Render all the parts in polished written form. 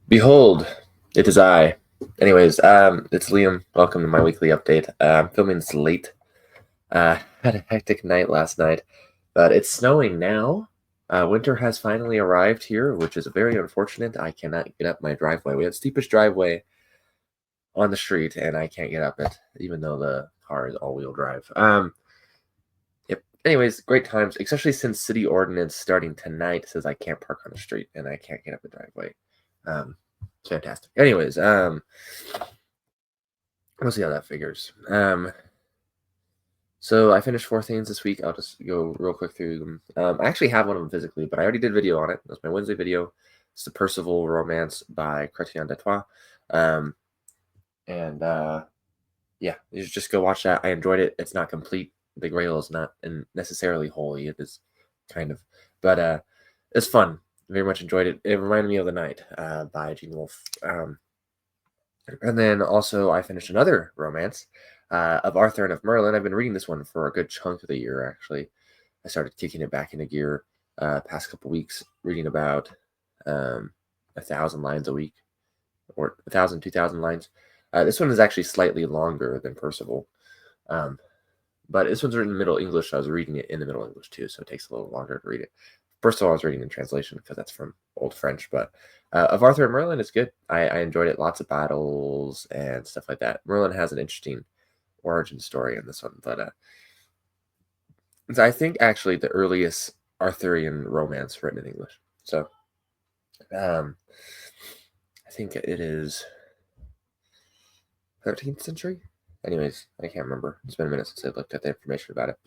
Behold, it is I. Anyways, it's Liam. Welcome to my weekly update. I'm filming this late. Had a hectic night last night, but it's snowing now. Winter has finally arrived here, which is very unfortunate. I cannot get up my driveway. We have the steepest driveway on the street, and I can't get up it, even though the car is all-wheel drive. Yep. Anyways, great times, especially since city ordinance starting tonight says I can't park on the street and I can't get up the driveway. It's fantastic. Anyways, we'll see how that figures. So I finished 4 things this week. I'll just go real quick through them. I actually have one of them physically, but I already did a video on it. That's my Wednesday video. It's the Percival romance by Chrétien de Troyes. Yeah, you should just go watch that. I enjoyed it. It's not complete. The Grail is not necessarily holy. It is kind of, but it's fun. Very much enjoyed it. It reminded me of The Night by Gene Wolfe. And then also I finished another romance of Arthur and of Merlin. I've been reading this one for a good chunk of the year, actually. I started kicking it back into gear past couple weeks, reading about 1,000 lines a week, or 1,000, 2,000 lines. This one is actually slightly longer than Percival. But this one's written in Middle English. So I was reading it in the Middle English too, so it takes a little longer to read it. First of all, I was reading in translation because that's from Old French, but of Arthur and Merlin, it's good. I enjoyed it. Lots of battles and stuff like that. Merlin has an interesting origin story in this one, but it's, I think, actually the earliest Arthurian romance written in English. So I think it is 13th century. Anyways, I can't remember. It's been a minute since I looked at the information about it.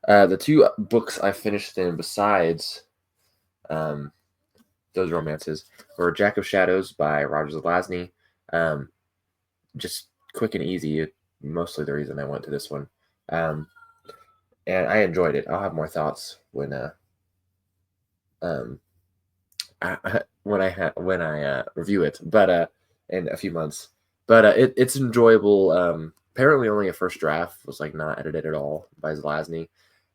The two books I finished in besides those romances were Jack of Shadows by Roger Zelazny. Just quick and easy. Mostly the reason I went to this one. And I enjoyed it. I'll have more thoughts when I review it, but in a few months. But it's enjoyable. Apparently, only a first draft was like not edited at all by Zelazny,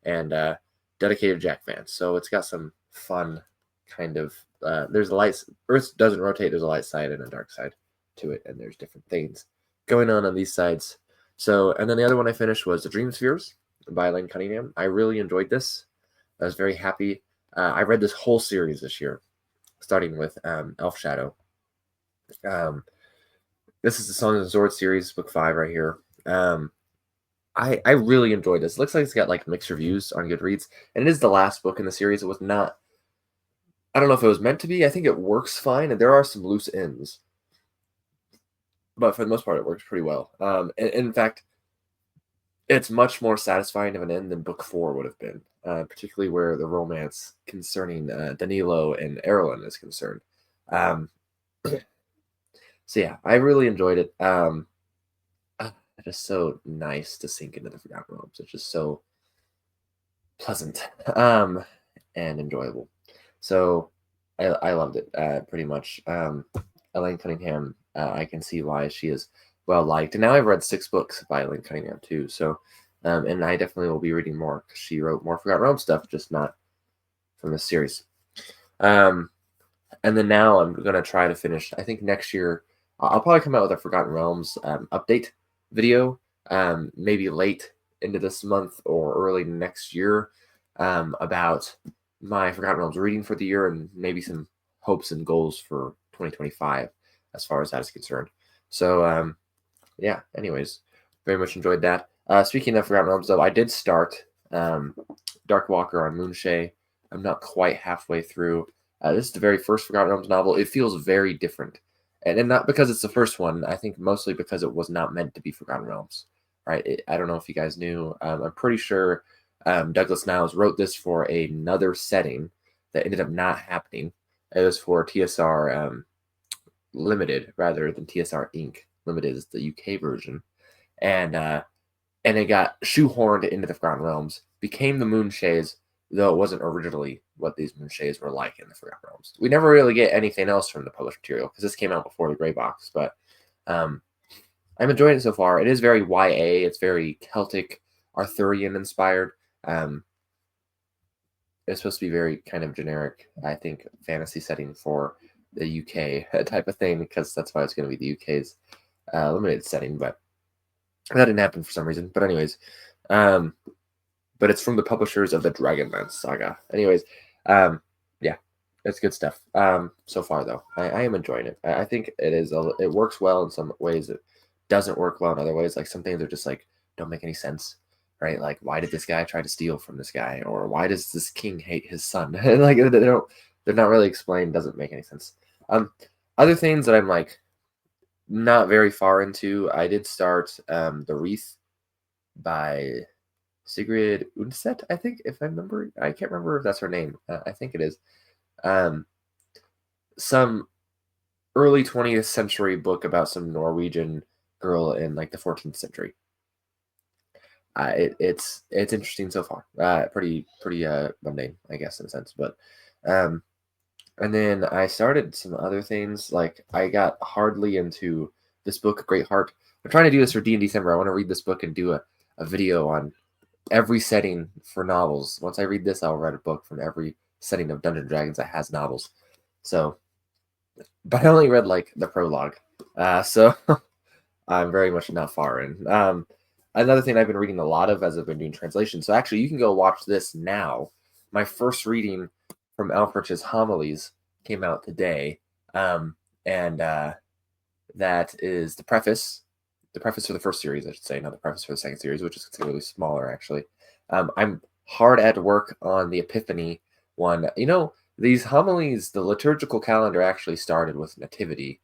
and dedicated Jack fans. So it's got some fun kind of. There's a light. Earth doesn't rotate. There's a light side and a dark side to it, and there's different things going on these sides. So, and then the other one I finished was The Dream Spheres by Elaine Cunningham. I really enjoyed this. I was very happy. I read this whole series this year, starting with Elf Shadow. This is the Songs and Swords series, book 5 right here. I really enjoyed this. It looks like it's got like mixed reviews on Goodreads, and it is the last book in the series. It was not. I don't know if it was meant to be. I think it works fine, and there are some loose ends, but for the most part, it works pretty well. And in fact, it's much more satisfying of an end than book 4 would have been, particularly where the romance concerning Danilo and Erilyn is concerned. So yeah, I really enjoyed it. Just so nice to sink into the Forgotten Realms. It's just so pleasant and enjoyable. So I loved it pretty much. Elaine Cunningham, I can see why she is well liked. And now I've read 6 books by Elaine Cunningham too. So and I definitely will be reading more because she wrote more Forgotten Realms stuff, just not from this series. And then now I'm gonna try to finish. I think next year I'll probably come out with a Forgotten Realms update video, maybe late into this month or early next year, about my Forgotten Realms reading for the year and maybe some hopes and goals for 2025 as far as that is concerned. So yeah, anyways, very much enjoyed that. Speaking of Forgotten Realms, though, I did start Dark Walker on Moonshae. I'm not quite halfway through. This is the very first Forgotten Realms novel. It feels very different. And not because it's the first one. I think mostly because it was not meant to be Forgotten Realms, right? I don't know if you guys knew. I'm pretty sure Douglas Niles wrote this for another setting that ended up not happening. It was for TSR Limited rather than TSR Inc. Limited is the UK version. And it got shoehorned into the Forgotten Realms, became the Moonshaes, though it wasn't originally what these Moonshaes were like in the Forgotten Realms. We never really get anything else from the published material because this came out before the Grey Box, but I'm enjoying it so far. It is very YA. It's very Celtic, Arthurian inspired. It's supposed to be very kind of generic, I think, fantasy setting for the UK type of thing, because that's why it's going to be the UK's limited setting, but that didn't happen for some reason. But anyways, but it's from the publishers of the Dragonlance saga. Anyways, yeah, it's good stuff. So far though, I am enjoying it. I think it works well in some ways. It doesn't work well in other ways. Like some things are just like don't make any sense, right? Like why did this guy try to steal from this guy, or why does this king hate his son? Like they're not really explained. Doesn't make any sense. Other things that I'm like not very far into. I did start The Wreath by Sigrid Undset, I think, if I remember. I can't remember if that's her name. I think it is. Um, some early 20th century book about some Norwegian girl in like the 14th century. It's interesting so far. Pretty mundane, I guess, in a sense. But and then I started some other things. Like I got hardly into this book, Great Heart. I'm trying to do this for D&D December. I want to read this book and do a video on every setting for novels. Once I read this, I'll write a book from every setting of Dungeons and Dragons that has novels. So, but I only read like the prologue. So I'm very much not far in. Another thing I've been reading a lot of as I've been doing translation. So actually, you can go watch this now. My first reading from Alfred's Homilies came out today, and that is the preface for the first series, I should say, not the preface for the second series, which is considerably smaller, actually. I'm hard at work on the Epiphany one. You know, these homilies, the liturgical calendar actually started with Nativity,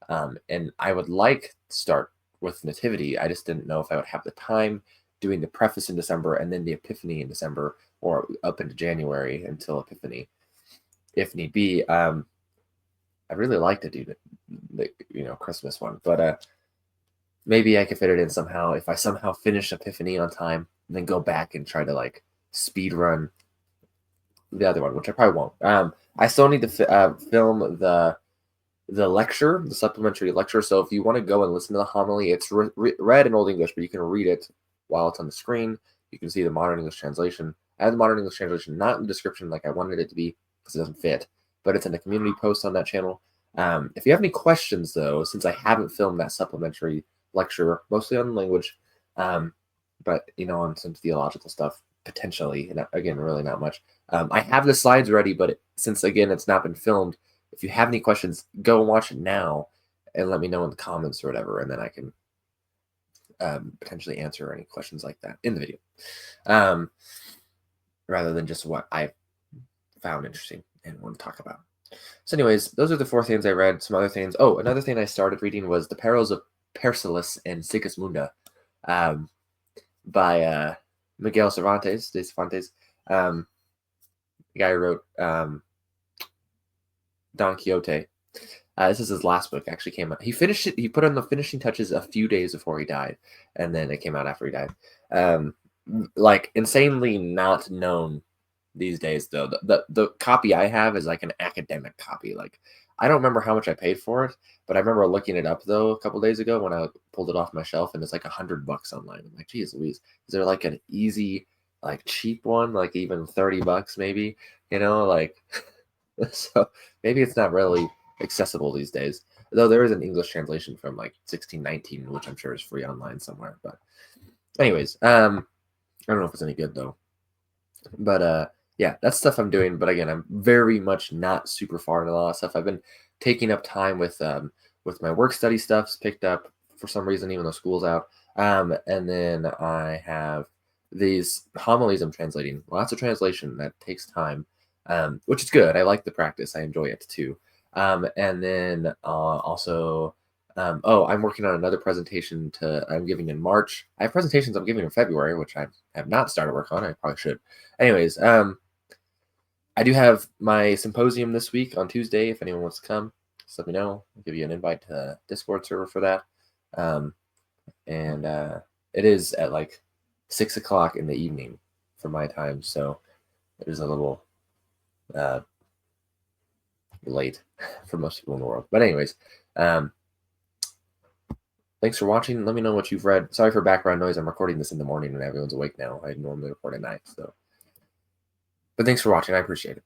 and I would like to start with Nativity. I just didn't know if I would have the time doing the preface in December and then the Epiphany in December, or up into January until Epiphany, if need be. I really like to do the Christmas one, but maybe I could fit it in somehow if I somehow finish Epiphany on time and then go back and try to like speed run the other one, which I probably won't. I still need to film the lecture, the supplementary lecture. So if you want to go and listen to the homily, it's read in Old English, but you can read it while it's on the screen. You can see the modern English translation. I have the modern English translation not in the description like I wanted it to be because it doesn't fit, but it's in the community post on that channel. If you have any questions, though, since I haven't filmed that supplementary lecture, mostly on language, but on some theological stuff, potentially, and again, really not much. I have the slides ready, but since, again, it's not been filmed, if you have any questions, go and watch it now and let me know in the comments or whatever, and then I can potentially answer any questions like that in the video, rather than just what I found interesting and want to talk about. So anyways, those are the 4 things I read. Some other things. Oh, another thing I started reading was The Perils of Persiles and Sigismunda, by Miguel Cervantes de Cervantes. The guy who wrote Don Quixote. This is his last book. Actually came out. He finished it. He put on the finishing touches a few days before he died, and then it came out after he died. Like insanely not known these days, though. The copy I have is like an academic copy. Like I don't remember how much I paid for it, but I remember looking it up though a couple days ago when I pulled it off my shelf, and it's like $100 online. I'm like, geez Louise, is there like an easy, like cheap one, like even $30 maybe? Like so maybe it's not really accessible these days. Though there is an English translation from like 1619, which I'm sure is free online somewhere. But anyways, I don't know if it's any good though. But yeah, that's stuff I'm doing. But again, I'm very much not super far in a lot of stuff. I've been taking up time with my work study stuff's picked up for some reason, even though school's out. And then I have these homilies I'm translating. Lots of translation that takes time, which is good. I like the practice. I enjoy it too. And then also, I'm working on another presentation I'm giving in March. I have presentations I'm giving in February, which I have not started work on. I probably should. Anyways, I do have my symposium this week on Tuesday. If anyone wants to come, just let me know. I'll give you an invite to the Discord server for that. And it is at like 6 o'clock in the evening for my time, so it is a little late for most people in the world. But anyways, thanks for watching. Let me know what you've read. Sorry for background noise. I'm recording this in the morning and everyone's awake now. I normally record at night, so. But thanks for watching. I appreciate it.